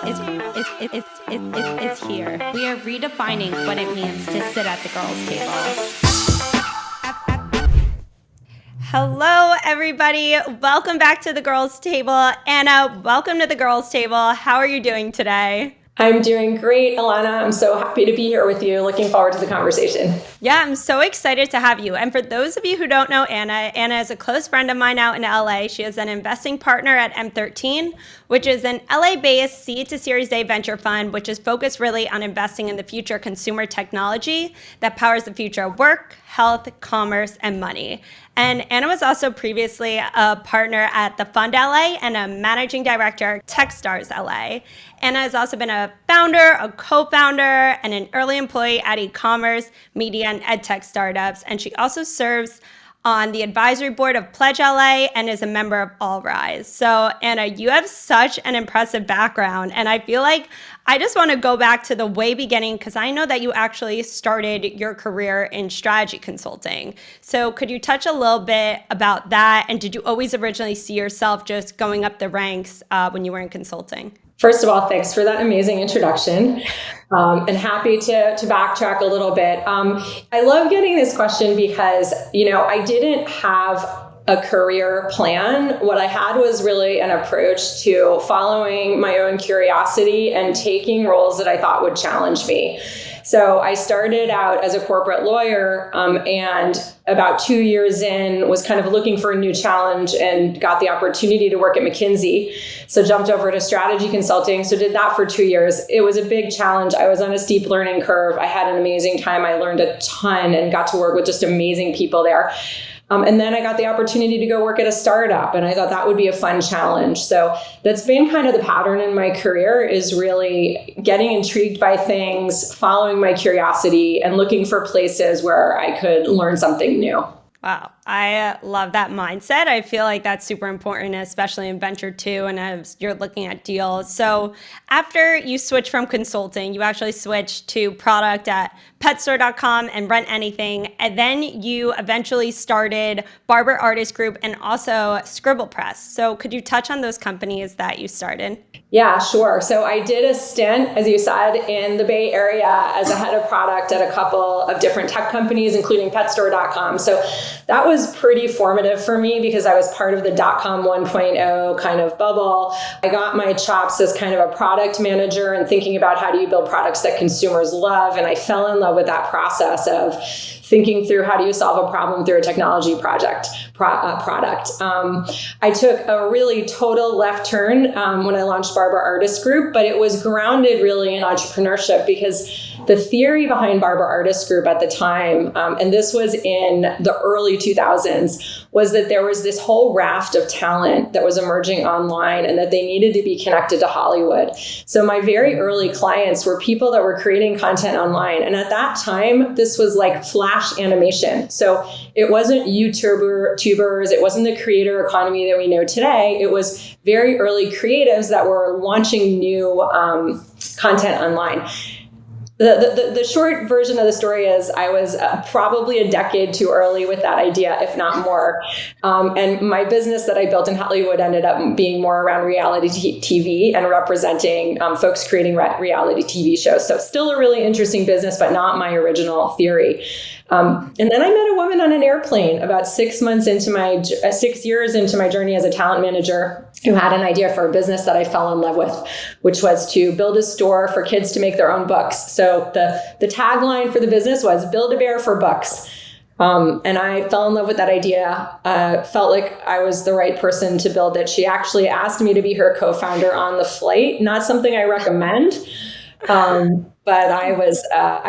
is here. We are redefining what it means to sit at the girls' table. Hello, everybody. Welcome back to the girls' table. Anna, welcome to the girls' table. How are you doing today? I'm doing great, Alana. I'm so happy to be here with you. Looking forward to the conversation. Yeah, I'm so excited to have you. And for those of you who don't know Anna is a close friend of mine out in LA. She is an investing partner at M13, which is an LA-based seed to Series A venture fund, which is focused really on investing in the future consumer technology that powers the future of work, health, commerce, and money. And Anna was also previously a partner at the Fund LA and a managing director at Techstars LA. Anna has also been a founder, a co-founder, and an early employee at e-commerce, media, and edtech startups. And she also serves on the Advisory Board of PledgeLA and is a member of AllRaise. So Anna, you have such an impressive background. And I feel like I just want to go back to the way beginning because I know that you actually started your career in strategy consulting. So could you touch a little bit about that? And did you always originally see yourself just going up the ranks when you were in consulting? First of all, thanks for that amazing introduction, and happy to backtrack a little bit. I love getting this question because, I didn't have a career plan. What I had was really an approach to following my own curiosity and taking roles that I thought would challenge me. So I started out as a corporate lawyer, and about 2 years in was kind of looking for a new challenge and got the opportunity to work at McKinsey. So jumped over to strategy consulting. So did that for 2 years. It was a big challenge. I was on a steep learning curve. I had an amazing time. I learned a ton and got to work with just amazing people there. And then I got the opportunity to go work at a startup, and I thought that would be a fun challenge. So that's been kind of the pattern in my career, is really getting intrigued by things, following my curiosity, and looking for places where I could learn something new. Wow. I love that mindset. I feel like that's super important, especially in venture too, and as you're looking at deals. So after you switched from consulting, you actually switched to product at petstore.com and Rent Anything. And then you eventually started Barber Artist Group and also Scribble Press. So could you touch on those companies that you started? Yeah, sure. So I did a stint, as you said, in the Bay Area as a head of product at a couple of different tech companies, including petstore.com. So that was pretty formative for me because I was part of the .com 1.0 kind of bubble. I got my chops as kind of a product manager and thinking about how do you build products that consumers love. And I fell in love with that process of thinking through how do you solve a problem through a technology product. I took a really total left turn when I launched Barber Artist Group, but it was grounded really in entrepreneurship because the theory behind Barber Artist Group at the time, and this was in the early 2000s, was that there was this whole raft of talent that was emerging online and that they needed to be connected to Hollywood. So my very early clients were people that were creating content online. And at that time, this was like Flash animation. So it wasn't YouTubers, it wasn't the creator economy that we know today. It was very early creatives that were launching new content online. The short version of the story is I was probably a decade too early with that idea, if not more. And my business that I built in Hollywood ended up being more around reality TV and representing folks creating reality TV shows. So still a really interesting business, but not my original theory. And then I met a woman on an airplane about 6 years into my journey as a talent manager who had an idea for a business that I fell in love with, which was to build a store for kids to make their own books. So the tagline for the business was "Build a Bear for Books." And I fell in love with that idea, felt like I was the right person to build it. She actually asked me to be her co-founder on the flight, not something I recommend. But I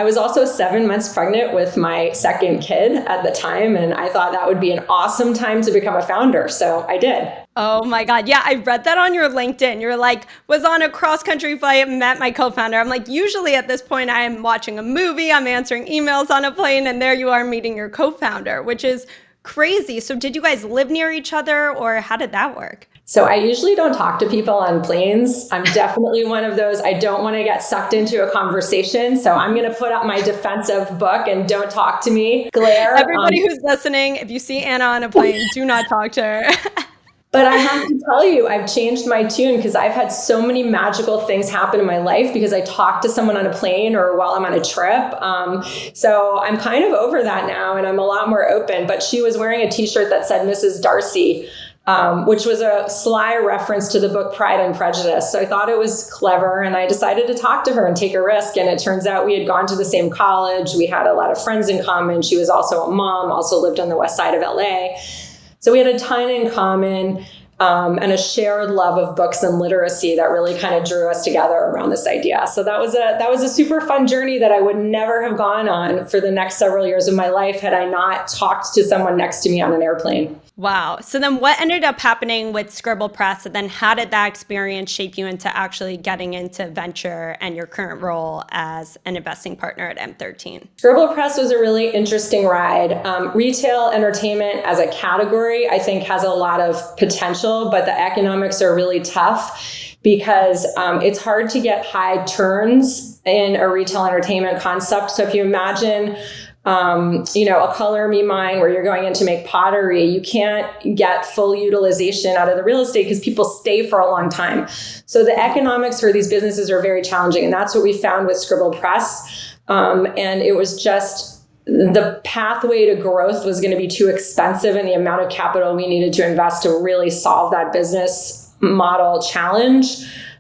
was also 7 months pregnant with my second kid at the time. And I thought that would be an awesome time to become a founder. So I did. Oh my God. Yeah, I read that on your LinkedIn. You're like, was on a cross-country flight, met my co-founder. I'm like, usually at this point, I am watching a movie, I'm answering emails on a plane, and there you are meeting your co-founder, which is crazy. So did you guys live near each other, or how did that work? So I usually don't talk to people on planes. I'm definitely one of those. I don't want to get sucked into a conversation. So I'm going to put up my defensive book and don't talk to me. Glare. Everybody who's listening, if you see Anna on a plane, do not talk to her. But I have to tell you, I've changed my tune because I've had so many magical things happen in my life because I talked to someone on a plane or while I'm on a trip. So I'm kind of over that now and I'm a lot more open. But she was wearing a t-shirt that said Mrs. Darcy, which was a sly reference to the book Pride and Prejudice. So I thought it was clever and I decided to talk to her and take a risk. And it turns out we had gone to the same college. We had a lot of friends in common. She was also a mom, also lived on the west side of LA. So we had a ton in common and a shared love of books and literacy that really kind of drew us together around this idea. So that was a super fun journey that I would never have gone on for the next several years of my life had I not talked to someone next to me on an airplane. Wow. So then what ended up happening with Scribble Press? And then how did that experience shape you into actually getting into venture and your current role as an investing partner at M13? Scribble Press was a really interesting ride. Retail entertainment as a category, I think, has a lot of potential, but the economics are really tough because it's hard to get high turns in a retail entertainment concept. So if you imagine a Color Me Mine where you're going in to make pottery, you can't get full utilization out of the real estate because people stay for a long time. So the economics for these businesses are very challenging. And that's what we found with Scribble Press. And it was just the pathway to growth was going to be too expensive and the amount of capital we needed to invest to really solve that business model challenge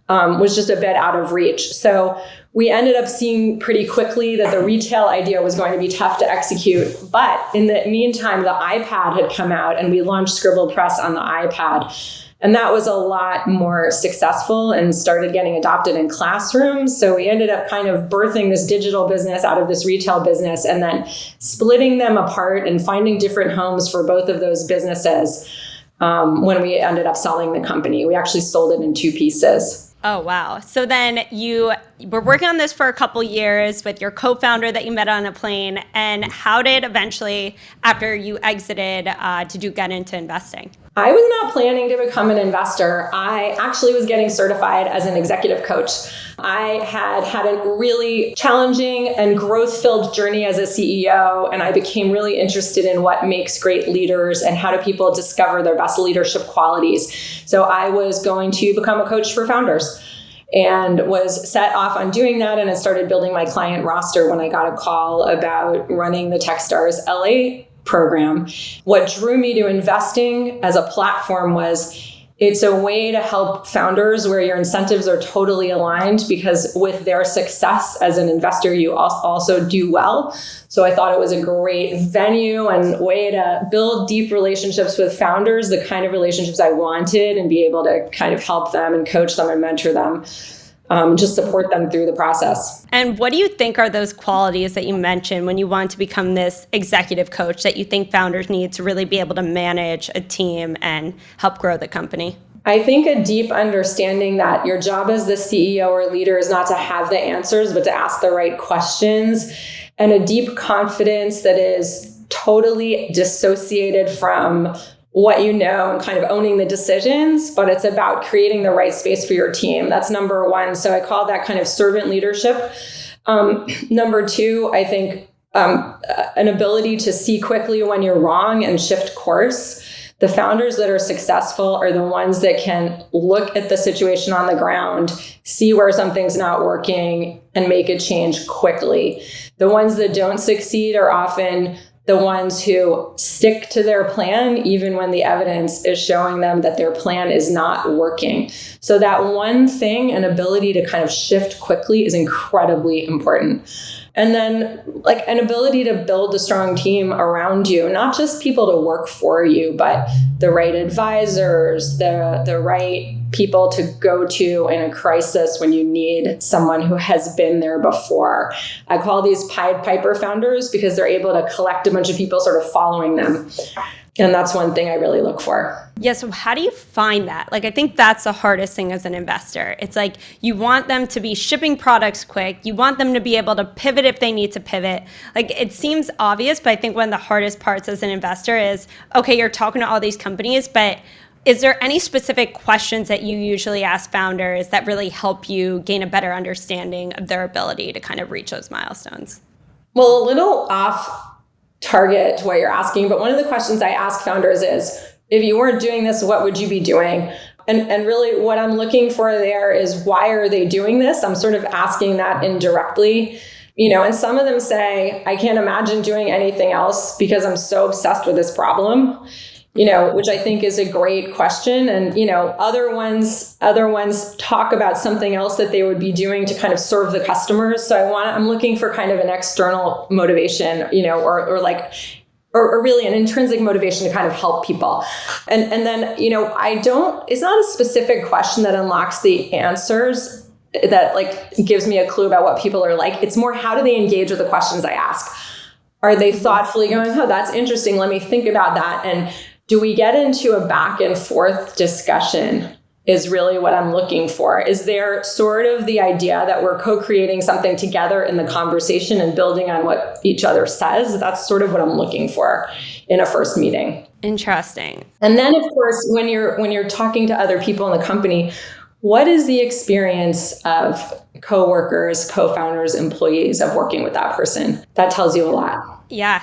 was just a bit out of reach. So we ended up seeing pretty quickly that the retail idea was going to be tough to execute. But in the meantime, the iPad had come out and we launched Scribble Press on the iPad. And that was a lot more successful and started getting adopted in classrooms. So we ended up kind of birthing this digital business out of this retail business and then splitting them apart and finding different homes for both of those businesses when we ended up selling the company. We actually sold it in two pieces. Oh, wow. So then you were working on this for a couple years with your co-founder that you met on a plane. And how did eventually, after you exited, did you get into investing? I was not planning to become an investor. I actually was getting certified as an executive coach. I had a really challenging and growth-filled journey as a CEO, and I became really interested in what makes great leaders and how do people discover their best leadership qualities. So I was going to become a coach for founders and was set off on doing that, and I started building my client roster when I got a call about running the Techstars LA program. What drew me to investing as a platform was it's a way to help founders where your incentives are totally aligned because with their success as an investor, you also do well. So I thought it was a great venue and way to build deep relationships with founders, the kind of relationships I wanted, and be able to kind of help them and coach them and mentor them. Just support them through the process. And what do you think are those qualities that you mentioned when you want to become this executive coach that you think founders need to really be able to manage a team and help grow the company? I think a deep understanding that your job as the CEO or leader is not to have the answers, but to ask the right questions, and a deep confidence that is totally dissociated from what you know and kind of owning the decisions, but it's about creating the right space for your team. That's number one. So I call that kind of servant leadership. Number two, I think an ability to see quickly when you're wrong and shift course. The founders that are successful are the ones that can look at the situation on the ground, see where something's not working, and make a change quickly. The ones that don't succeed are often the ones who stick to their plan, even when the evidence is showing them that their plan is not working. So that one thing, an ability to kind of shift quickly, is incredibly important. And then like an ability to build a strong team around you, not just people to work for you, but the right advisors, the right people to go to in a crisis when you need someone who has been there before. I call these Pied Piper founders because they're able to collect a bunch of people sort of following them. And that's one thing I really look for. Yeah. So how do you find that? Like, I think that's the hardest thing as an investor. It's like you want them to be shipping products quick. You want them to be able to pivot if they need to pivot. Like, it seems obvious, but I think one of the hardest parts as an investor is, okay, you're talking to all these companies, but is there any specific questions that you usually ask founders that really help you gain a better understanding of their ability to kind of reach those milestones? Well, a little off target to what you're asking, but one of the questions I ask founders is if you weren't doing this, what would you be doing? And really what I'm looking for there is, why are they doing this? I'm sort of asking that indirectly, and some of them say, I can't imagine doing anything else because I'm so obsessed with this problem, which I think is a great question. And, other ones talk about something else that they would be doing to kind of serve the customers. So I'm looking for kind of an external motivation, or really an intrinsic motivation to kind of help people. And then, it's not a specific question that unlocks the answers that gives me a clue about what people are like. It's more, how do they engage with the questions I ask? Are they thoughtfully going, oh, that's interesting, let me think about that? And do we get into a back and forth discussion is really what I'm looking for. Is there sort of the idea that we're co-creating something together in the conversation and building on what each other says? That's sort of what I'm looking for in a first meeting. Interesting. And then, of course, when you're talking to other people in the company, what is the experience of coworkers, co-founders, employees of working with that person? That tells you a lot. Yeah.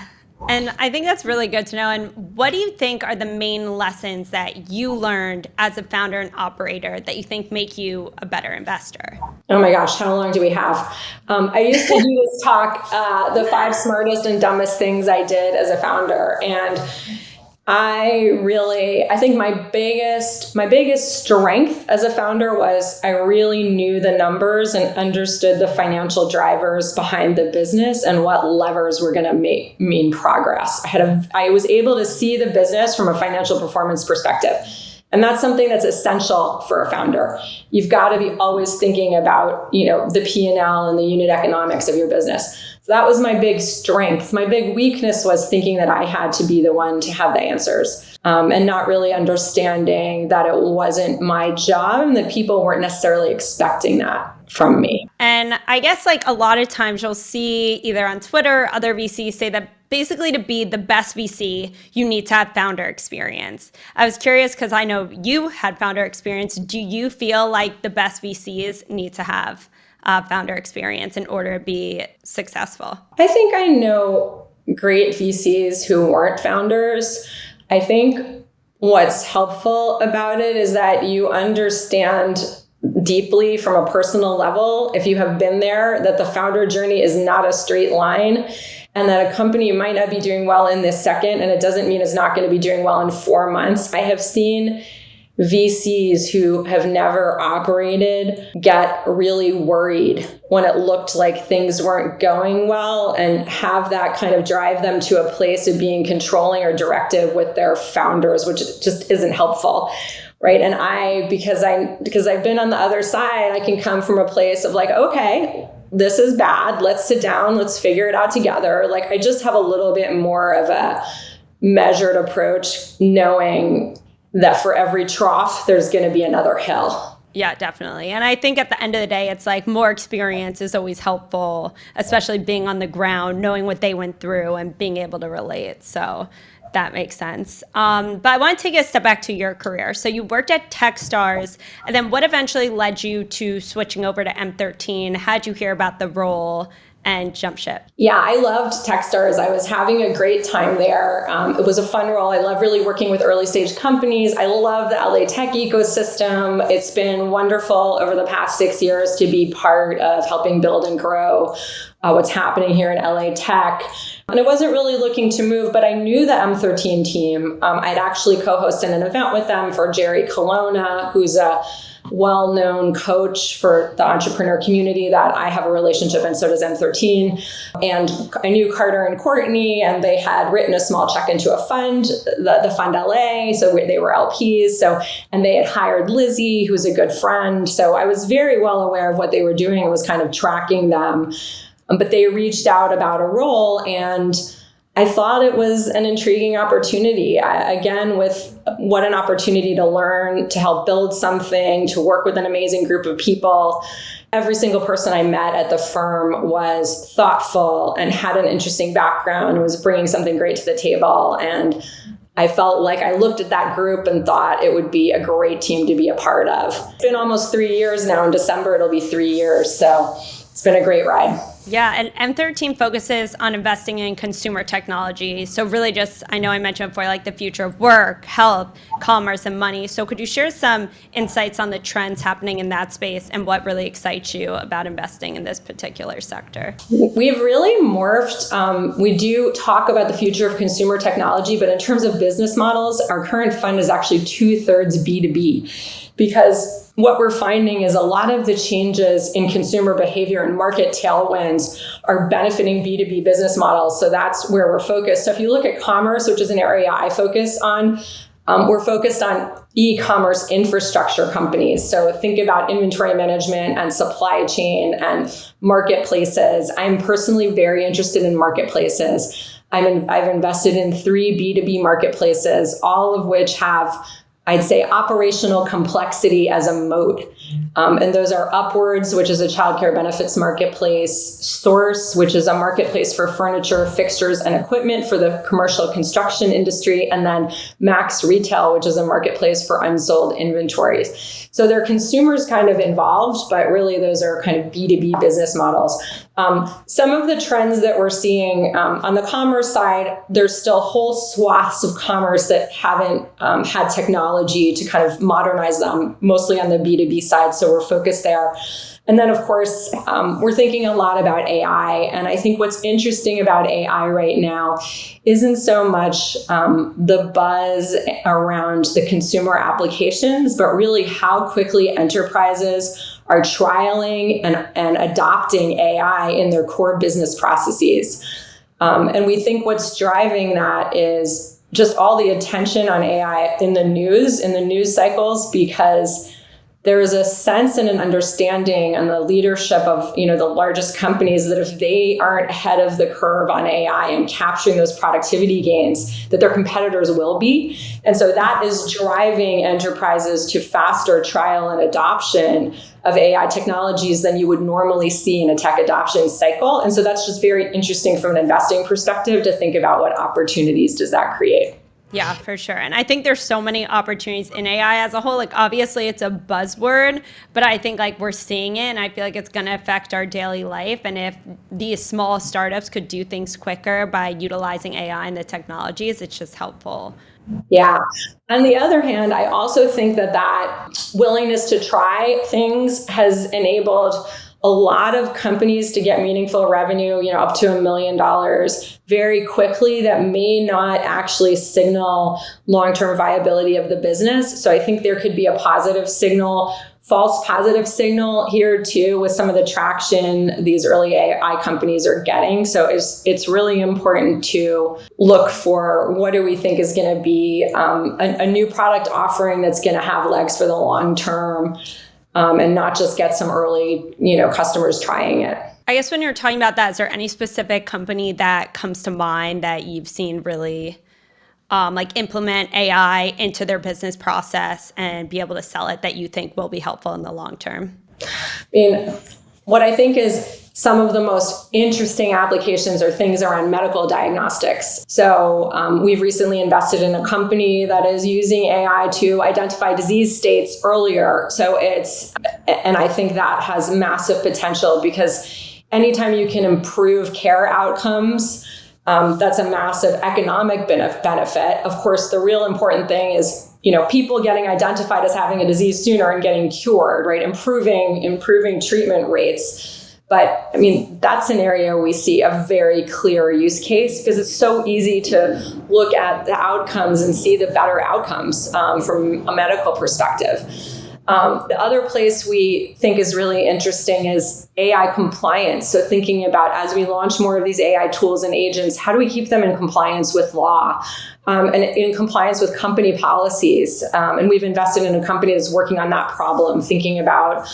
And I think that's really good to know. And what do you think are the main lessons that you learned as a founder and operator that you think make you a better investor? Oh my gosh, how long do we have? I used to do this talk, the 5 smartest and dumbest things I did as a founder. And I think my biggest strength as a founder was I really knew the numbers and understood the financial drivers behind the business and what levers were going to mean progress. I was able to see the business from a financial performance perspective. And that's something that's essential for a founder. You've got to be always thinking about, the P&L and the unit economics of your business. So that was my big strength. My big weakness was thinking that I had to be the one to have the answers, and not really understanding that it wasn't my job and that people weren't necessarily expecting that from me. And I guess a lot of times you'll see either on Twitter or other VCs say that basically to be the best VC, you need to have founder experience. I was curious because I know you had founder experience. Do you feel like the best VCs need to have founder experience in order to be successful? I think I know great VCs who weren't founders. I think what's helpful about it is that you understand deeply from a personal level, if you have been there, that the founder journey is not a straight line, and that a company might not be doing well in this second, and it doesn't mean it's not going to be doing well in 4 months. I have seen VCs who have never operated get really worried when it looked like things weren't going well, and have that kind of drive them to a place of being controlling or directive with their founders, which just isn't helpful. Right. And because I've been on the other side, I can come from a place of okay, this is bad. Let's sit down. Let's figure it out together. I just have a little bit more of a measured approach, knowing that for every trough, there's going to be another hill. Yeah, definitely. And I think at the end of the day, it's more experience is always helpful, especially being on the ground, knowing what they went through and being able to relate. So that makes sense. But I want to take a step back to your career. So you worked at Techstars, and then what eventually led you to switching over to M13? How'd you hear about the role and jump ship? Yeah, I loved Techstars. I was having a great time there. It was a fun role. I love really working with early stage companies. I love the LA tech ecosystem. It's been wonderful over the past 6 years to be part of helping build and grow what's happening here in LA tech. And I wasn't really looking to move, but I knew the M13 team. I'd actually co-hosted an event with them for Jerry Colonna, who's a well-known coach for the entrepreneur community that I have a relationship, and so does M13. And I knew Carter and Courtney, and they had written a small check into a fund, the Fund LA. So they were LPs. And they had hired Lizzie, who's a good friend. So I was very well aware of what they were doing and was kind of tracking them. But they reached out about a role, and I thought it was an intriguing opportunity. Again, with what an opportunity to learn, to help build something, to work with an amazing group of people. Every single person I met at the firm was thoughtful and had an interesting background and was bringing something great to the table. And I felt like I looked at that group and thought it would be a great team to be a part of. It's been almost 3 years now. In December, it'll be 3 years. So it's been a great ride. Yeah, and M13 focuses on investing in consumer technology. So really just, I know I mentioned before, like the future of work, health, commerce, and money. So could you share some insights on the trends happening in that space and what really excites you about investing in this particular sector? We've really morphed. We do talk about the future of consumer technology, but in terms of business models, our current fund is actually 2/3 B2B, because what we're finding is a lot of the changes in consumer behavior and market tailwinds are benefiting B2B business models. So that's where we're focused. So if you look at commerce, which is an area I focus on, we're focused on e-commerce infrastructure companies. So think about inventory management and supply chain and marketplaces. I'm personally very interested in marketplaces. I've invested in 3 B2B marketplaces, all of which have, I'd say, operational complexity as a moat. And those are Upwards, which is a childcare benefits marketplace, Source, which is a marketplace for furniture, fixtures, and equipment for the commercial construction industry, and then Max Retail, which is a marketplace for unsold inventories. So they're consumers kind of involved, but really those are kind of B2B business models. Some of the trends that we're seeing on the commerce side, there's still whole swaths of commerce that haven't had technology to kind of modernize them, mostly on the B2B side. So we're focused there. And then, of course, we're thinking a lot about AI. And I think what's interesting about AI right now isn't so much the buzz around the consumer applications, but really how quickly enterprises are trialing and adopting AI in their core business processes. And we think what's driving that is just all the attention on AI in the news cycles, because there is a sense and an understanding and the leadership of, the largest companies that if they aren't ahead of the curve on AI and capturing those productivity gains, that their competitors will be. And so that is driving enterprises to faster trial and adoption of AI technologies than you would normally see in a tech adoption cycle. And so that's just very interesting from an investing perspective to think about what opportunities does that create. Yeah, for sure. And I think there's so many opportunities in AI as a whole. Like, obviously it's a buzzword, but I think like we're seeing it and I feel like it's going to affect our daily life. And if these small startups could do things quicker by utilizing AI and the technologies, it's just helpful. Yeah. On the other hand, I also think that willingness to try things has enabled a lot of companies to get meaningful revenue, up to $1 million very quickly that may not actually signal long-term viability of the business. So I think there could be a false positive signal here too with some of the traction these early AI companies are getting. So it's really important to look for what do we think is going to be a new product offering that's going to have legs for the long term. And not just get some early, customers trying it. I guess when you're talking about that, is there any specific company that comes to mind that you've seen really implement AI into their business process and be able to sell it that you think will be helpful in the long term? What I think is some of the most interesting applications are things around medical diagnostics. So we've recently invested in a company that is using AI to identify disease states earlier. And I think that has massive potential because anytime you can improve care outcomes, that's a massive economic benefit. Of course, the real important thing is people getting identified as having a disease sooner and getting cured, right? Improving treatment rates. But that's an area we see a very clear use case because it's so easy to look at the outcomes and see the better outcomes from a medical perspective. The other place we think is really interesting is AI compliance. So thinking about as we launch more of these AI tools and agents, how do we keep them in compliance with law and in compliance with company policies? And we've invested in a company that's working on that problem, thinking about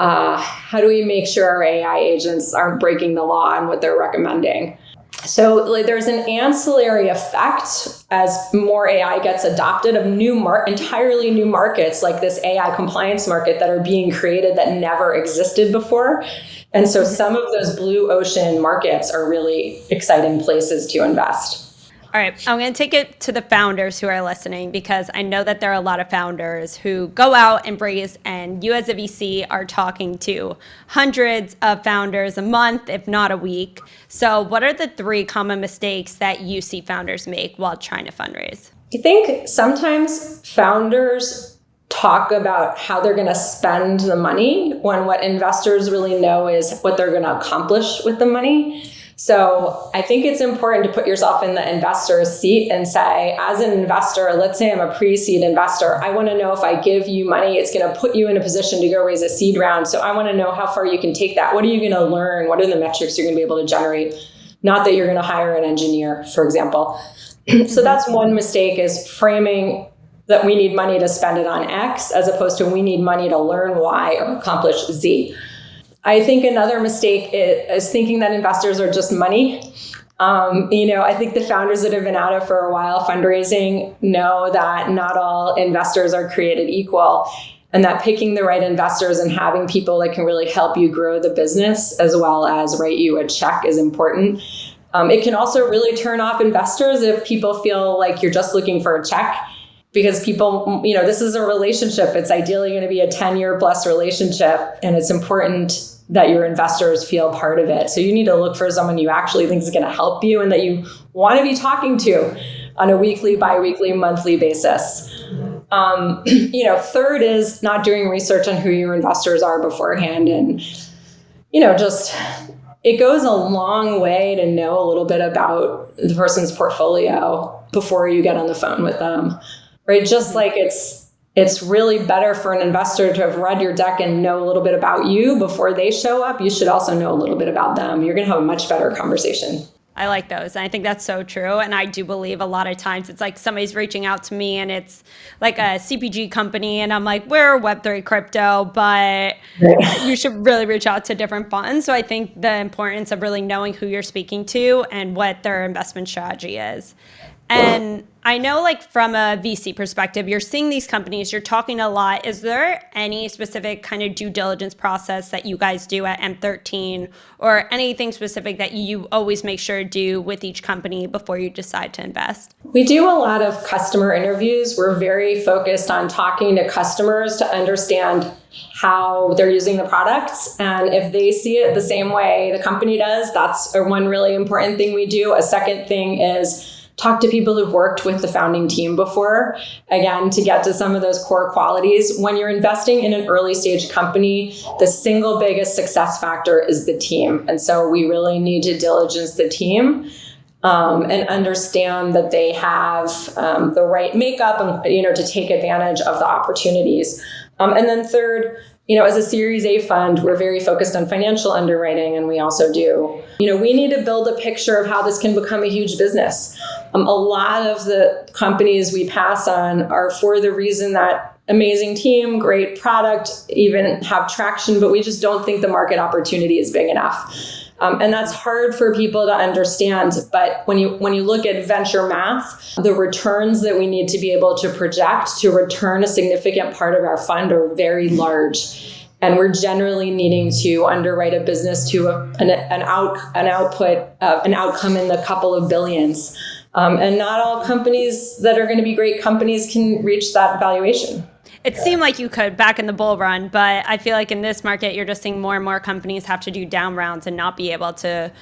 how do we make sure our AI agents aren't breaking the law and what they're recommending? So there's an ancillary effect as more AI gets adopted of entirely new markets like this AI compliance market that are being created that never existed before. And so some of those blue ocean markets are really exciting places to invest. All right, I'm going to take it to the founders who are listening, because I know that there are a lot of founders who go out and raise, and you as a VC are talking to hundreds of founders a month, if not a week. So what are the 3 common mistakes that you see founders make while trying to fundraise? I think sometimes founders talk about how they're going to spend the money when what investors really know is what they're going to accomplish with the money. So I think it's important to put yourself in the investor's seat and say, as an investor, let's say I'm a pre-seed investor, I want to know if I give you money, it's going to put you in a position to go raise a seed round. So I want to know how far you can take that. What are you going to learn? What are the metrics you're going to be able to generate? Not that you're going to hire an engineer, for example. So that's one mistake, is framing that we need money to spend it on X as opposed to we need money to learn Y or accomplish Z. I think another mistake is thinking that investors are just money. I think the founders that have been at it for a while fundraising know that not all investors are created equal, and that picking the right investors and having people that can really help you grow the business as well as write you a check is important. It can also really turn off investors if people feel like you're just looking for a check, because people, this is a relationship. It's ideally going to be a 10-year plus relationship, and it's important that your investors feel part of it. So you need to look for someone you actually think is going to help you and that you want to be talking to on a weekly, bi-weekly, monthly basis. Third is not doing research on who your investors are beforehand. And, it goes a long way to know a little bit about the person's portfolio before you get on the phone with them, right? Just like it's really better for an investor to have read your deck and know a little bit about you before they show up. You should also know a little bit about them. You're going to have a much better conversation. I like those. And I think that's so true. And I do believe a lot of times it's like somebody's reaching out to me and it's like a CPG company. And I'm like, we're Web3 crypto, but you should really reach out to different funds. So I think the importance of really knowing who you're speaking to and what their investment strategy is. And I know, like, from a VC perspective, you're seeing these companies, you're talking a lot. Is there any specific kind of due diligence process that you guys do at M13, or anything specific that you always make sure to do with each company before you decide to invest? We do a lot of customer interviews. We're very focused on talking to customers to understand how they're using the products. And if they see it the same way the company does, that's one really important thing we do. A second thing is talk to people who've worked with the founding team before, again, to get to some of those core qualities. When you're investing in an early stage company, the single biggest success factor is the team. And so we really need to diligence the team and understand that they have the right makeup and, to take advantage of the opportunities. And then third, as a Series A fund, we're very focused on financial underwriting, and we also do. We need to build a picture of how this can become a huge business. A lot of the companies we pass on are for the reason that amazing team, great product, even have traction, but we just don't think the market opportunity is big enough. And that's hard for people to understand. But when you look at venture math, the returns that we need to be able to project to return a significant part of our fund are very large. And we're generally needing to underwrite a business to an outcome in the couple of billions. And not all companies that are going to be great companies can reach that valuation. It seemed like you could back in the bull run, but I feel like in this market, you're just seeing more and more companies have to do down rounds and not be able to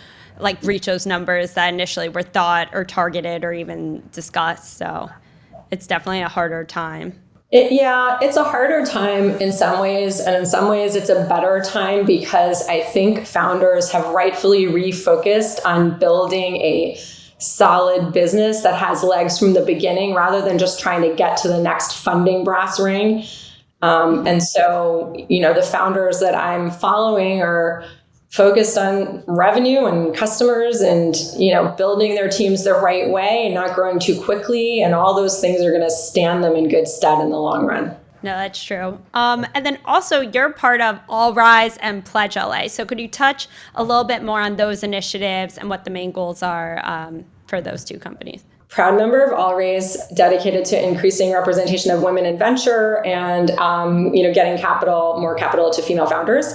reach those numbers that initially were thought or targeted or even discussed. So it's definitely a harder time. It's a harder time in some ways, and in some ways it's a better time because I think founders have rightfully refocused on building a solid business that has legs from the beginning rather than just trying to get to the next funding brass ring. And so, the founders that I'm following are focused on revenue and customers and, building their teams the right way and not growing too quickly. And all those things are going to stand them in good stead in the long run. No, that's true. And then also you're part of AllRaise and PledgeLA. So could you touch a little bit more on those initiatives and what the main goals are for those two companies? proud member of AllRaise, dedicated to increasing representation of women in venture and getting more capital to female founders.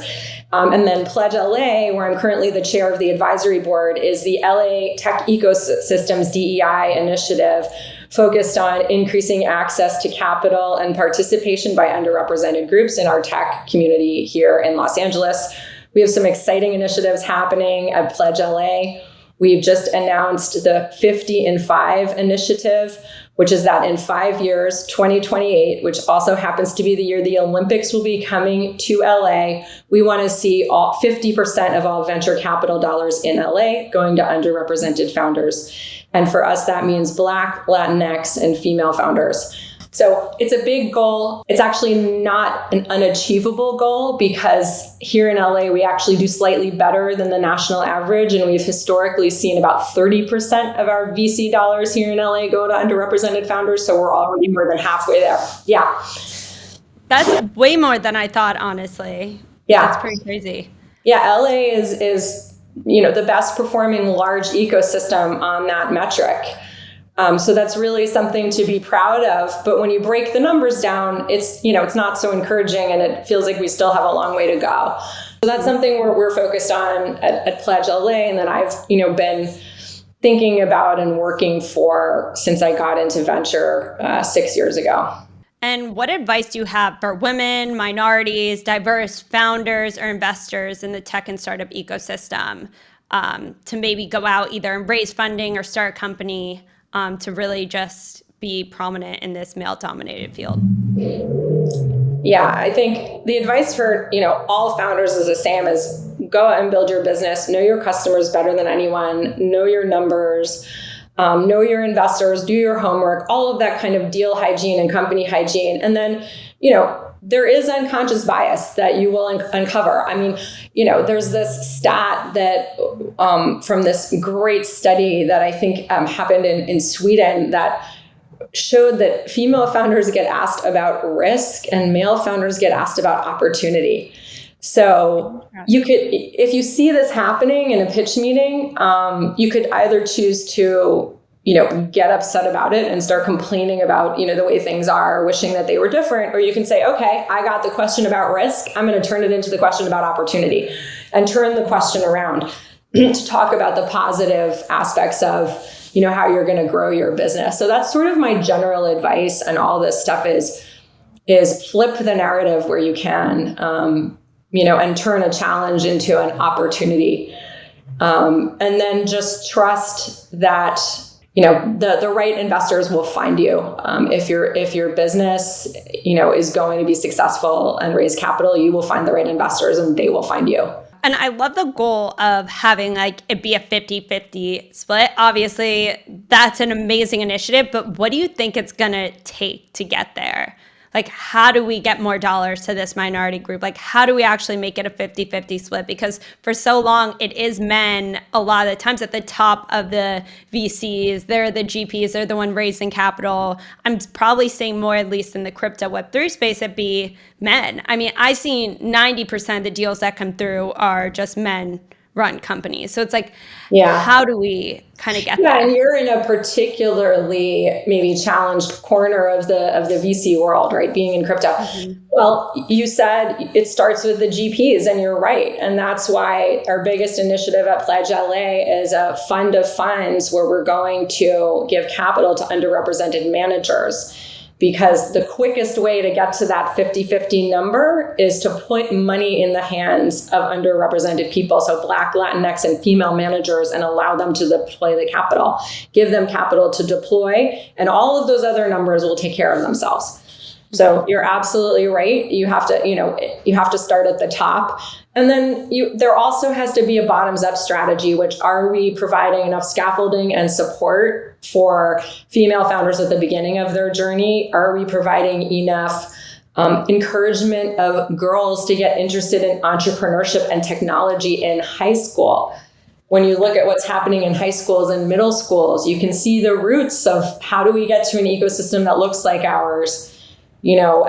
And then PledgeLA, where I'm currently the chair of the advisory board, is the LA Tech Ecosystems DEI initiative focused on increasing access to capital and participation by underrepresented groups in our tech community here in Los Angeles. We have some exciting initiatives happening at PledgeLA. We've just announced the 50 in 5 initiative, which is that in 5 years, 2028, which also happens to be the year the Olympics will be coming to LA, we want to see all 50% of all venture capital dollars in LA going to underrepresented founders. And for us, that means Black, Latinx, and female founders. So it's a big goal. It's actually not an unachievable goal because here in LA, we actually do slightly better than the national average. And we've historically seen about 30% of our VC dollars here in LA go to underrepresented founders. So we're already more than halfway there. Yeah. That's way more than I thought, honestly. Yeah. That's pretty crazy. Yeah. LA is the best performing large ecosystem on that metric. So that's really something to be proud of. But when you break the numbers down, it's not so encouraging and it feels like we still have a long way to go. So that's something we're focused on at PledgeLA and that I've, been thinking about and working for since I got into venture 6 years ago. And what advice do you have for women, minorities, diverse founders or investors in the tech and startup ecosystem to maybe go out either and raise funding or start a company to really just be prominent in this male-dominated field? Yeah, I think the advice for all founders is the same as go out and build your business, know your customers better than anyone, know your numbers, know your investors, do your homework, all of that kind of deal hygiene and company hygiene. And then, there is unconscious bias that you will uncover. I mean, there's this stat that from this great study that I think happened in Sweden that showed that female founders get asked about risk and male founders get asked about opportunity. So you could, if you see this happening in a pitch meeting, you could either choose to get upset about it and start complaining about, the way things are, wishing that they were different. Or you can say, okay, I got the question about risk. I'm going to turn it into the question about opportunity and turn the question around to talk about the positive aspects of, how you're going to grow your business. So that's sort of my general advice. And all this stuff is flip the narrative where you can, and turn a challenge into an opportunity. And then just trust that the right investors will find you. If your business, is going to be successful and raise capital, you will find the right investors and they will find you. And I love the goal of having it be a 50-50 split. Obviously, that's an amazing initiative, but what do you think it's going to take to get there? How do we get more dollars to this minority group? How do we actually make it a 50-50 split? Because for so long, it is men a lot of the times at the top of the VCs. They're the GPs. They're the one raising capital. I'm probably seeing more, at least in the crypto Web3 space, it be men. I mean, I've seen 90% of the deals that come through are just men run companies. So it's how do we kind of get there? Yeah, and you're in a particularly maybe challenged corner of the VC world, right? Being in crypto. Mm-hmm. Well, you said it starts with the GPs, and you're right. And that's why our biggest initiative at PledgeLA is a fund of funds where we're going to give capital to underrepresented managers. Because the quickest way to get to that 50-50 number is to put money in the hands of underrepresented people, so Black, Latinx, and female managers, and allow them to deploy the capital. Give them capital to deploy, and all of those other numbers will take care of themselves. So you're absolutely right. You have to start at the top. And then there also has to be a bottoms-up strategy, which are we providing enough scaffolding and support for female founders at the beginning of their journey? Are we providing enough encouragement of girls to get interested in entrepreneurship and technology in high school? When you look at what's happening in high schools and middle schools, you can see the roots of how do we get to an ecosystem that looks like ours,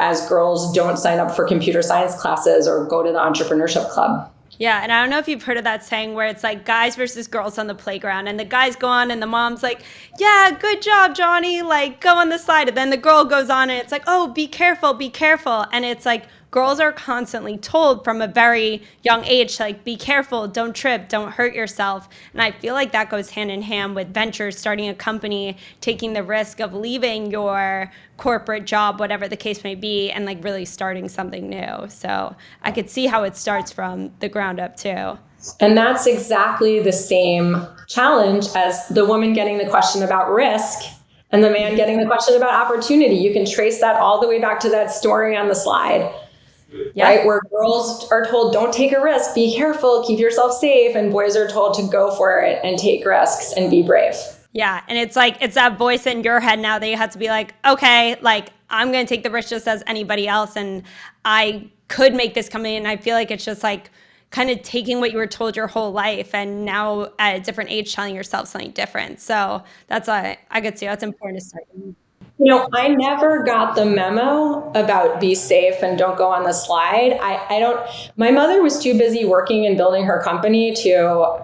as girls don't sign up for computer science classes or go to the entrepreneurship club. Yeah, and I don't know if you've heard of that saying where it's like guys versus girls on the playground, and the guys go on, and the mom's like, "Yeah, good job, Johnny. Like, go on the slide." And then the girl goes on, and it's like, "Oh, be careful, be careful." And it's like girls are constantly told from a very young age, like, be careful, don't trip, don't hurt yourself. And I feel like that goes hand in hand with ventures, starting a company, taking the risk of leaving your corporate job, whatever the case may be, and like really starting something new. So I could see how it starts from the ground up too. And that's exactly the same challenge as the woman getting the question about risk and the man getting the question about opportunity. You can trace that all the way back to that story on the slide. Yeah. Right? Where girls are told, don't take a risk, be careful, keep yourself safe. And boys are told to go for it and take risks and be brave. Yeah. And it's like, it's that voice in your head now that you have to be like, okay, like I'm going to take the risk just as anybody else. And I could make this company. And I feel like it's just like kind of taking what you were told your whole life and now at a different age telling yourself something different. So that's why I could see how it's important to start. You know, I never got the memo about be safe and don't go on the slide. My mother was too busy working and building her company to,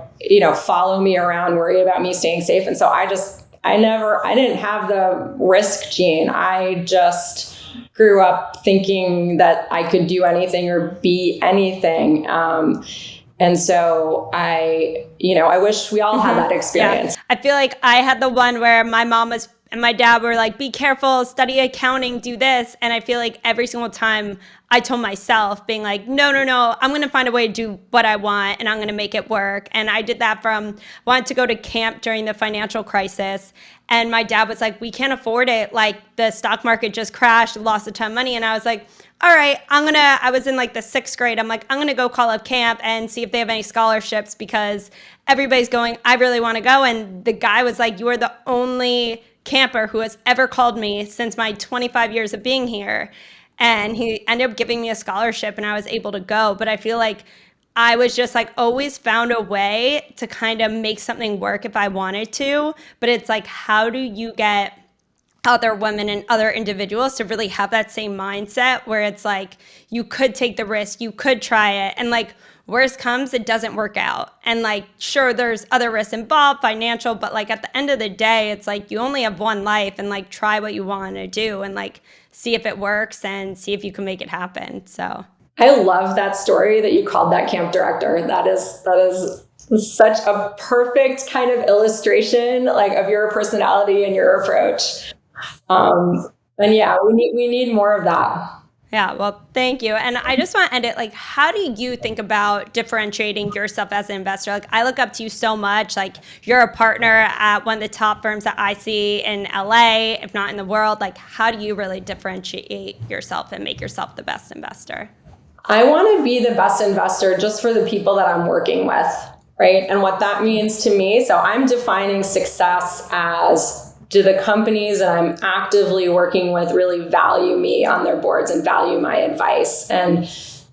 follow me around, worry about me staying safe. And so I didn't have the risk gene. I just grew up thinking that I could do anything or be anything. And so I wish we all had that experience. Yeah. I feel like I had the one where my mom and my dad were like, be careful, study accounting, do this. And I feel like every single time I told myself being like, no, I'm going to find a way to do what I want and I'm going to make it work. And I did that wanted to go to camp during the financial crisis. And my dad was like, we can't afford it. Like the stock market just crashed, lost a ton of money. And I was like, all right, I was in like the 6th grade. I'm like, I'm going to go call up camp and see if they have any scholarships because everybody's going, I really want to go. And the guy was like, you are the only camper who has ever called me since my 25 years of being here. And he ended up giving me a scholarship and I was able to go. But I feel like I was just like always found a way to kind of make something work if I wanted to. But it's like, how do you get other women and other individuals to really have that same mindset where it's like, you could take the risk, you could try it. And like, worst comes, it doesn't work out. And like, sure, there's other risks involved, financial, but like at the end of the day, it's like you only have one life and like try what you want to do and like see if it works and see if you can make it happen. So I love that story that you called that camp director. That is such a perfect kind of illustration like of your personality and your approach. And yeah, we need more of that. Yeah, well, thank you. And I just want to end it like, how do you think about differentiating yourself as an investor? Like, I look up to you so much. Like, you're a partner at one of the top firms that I see in LA, if not in the world. Like, how do you really differentiate yourself and make yourself the best investor? I want to be the best investor just for the people that I'm working with, right? And what that means to me. So I'm defining success as, do the companies that I'm actively working with really value me on their boards and value my advice? And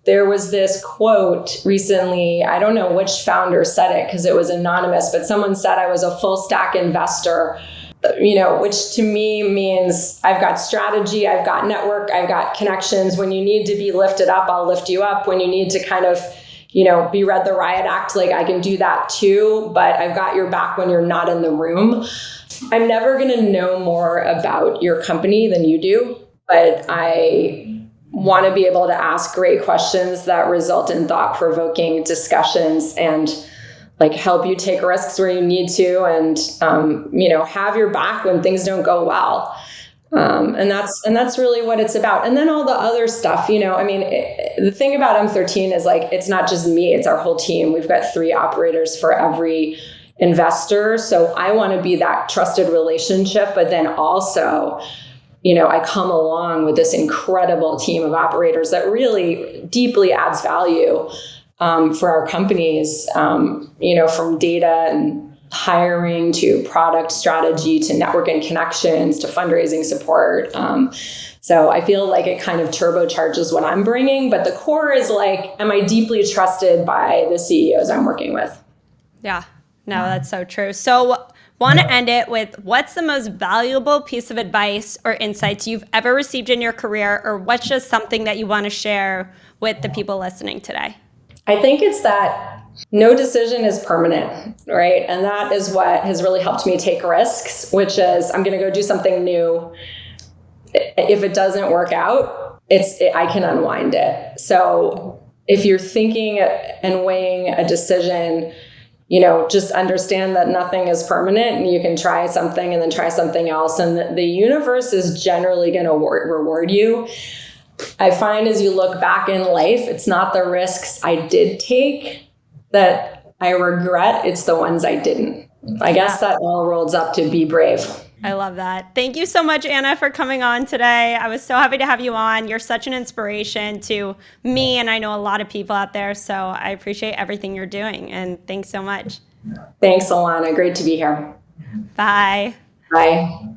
there was this quote recently, I don't know which founder said it because it was anonymous, but someone said I was a full stack investor, which to me means I've got strategy, I've got network, I've got connections. When you need to be lifted up, I'll lift you up. When you need to kind of, be read the riot act, like I can do that too, but I've got your back when you're not in the room. I'm never going to know more about your company than you do, but I want to be able to ask great questions that result in thought-provoking discussions and like help you take risks where you need to and, have your back when things don't go well. And that's really what it's about. And then all the other stuff, the thing about M13 is like, it's not just me, it's our whole team. We've got 3 operators for every investor. So I want to be that trusted relationship, but then also, I come along with this incredible team of operators that really deeply adds value for our companies, from data and hiring to product strategy to network and connections to fundraising support. So I feel like it kind of turbocharges what I'm bringing, but the core is like, am I deeply trusted by the CEOs I'm working with? Yeah. No, that's so true. So want to end it with, what's the most valuable piece of advice or insights you've ever received in your career, or what's just something that you want to share with the people listening today? I think it's that no decision is permanent, right? And that is what has really helped me take risks, which is I'm going to go do something new. If it doesn't work out, I can unwind it. So if you're thinking and weighing a decision, just understand that nothing is permanent, and you can try something and then try something else. And the universe is generally going to reward you. I find as you look back in life, it's not the risks I did take that I regret. It's the ones I didn't. I guess that all rolls up to be brave. I love that. Thank you so much, Anna, for coming on today. I was so happy to have you on. You're such an inspiration to me, and I know a lot of people out there. So I appreciate everything you're doing. And thanks so much. Thanks, Alana. Great to be here. Bye. Bye.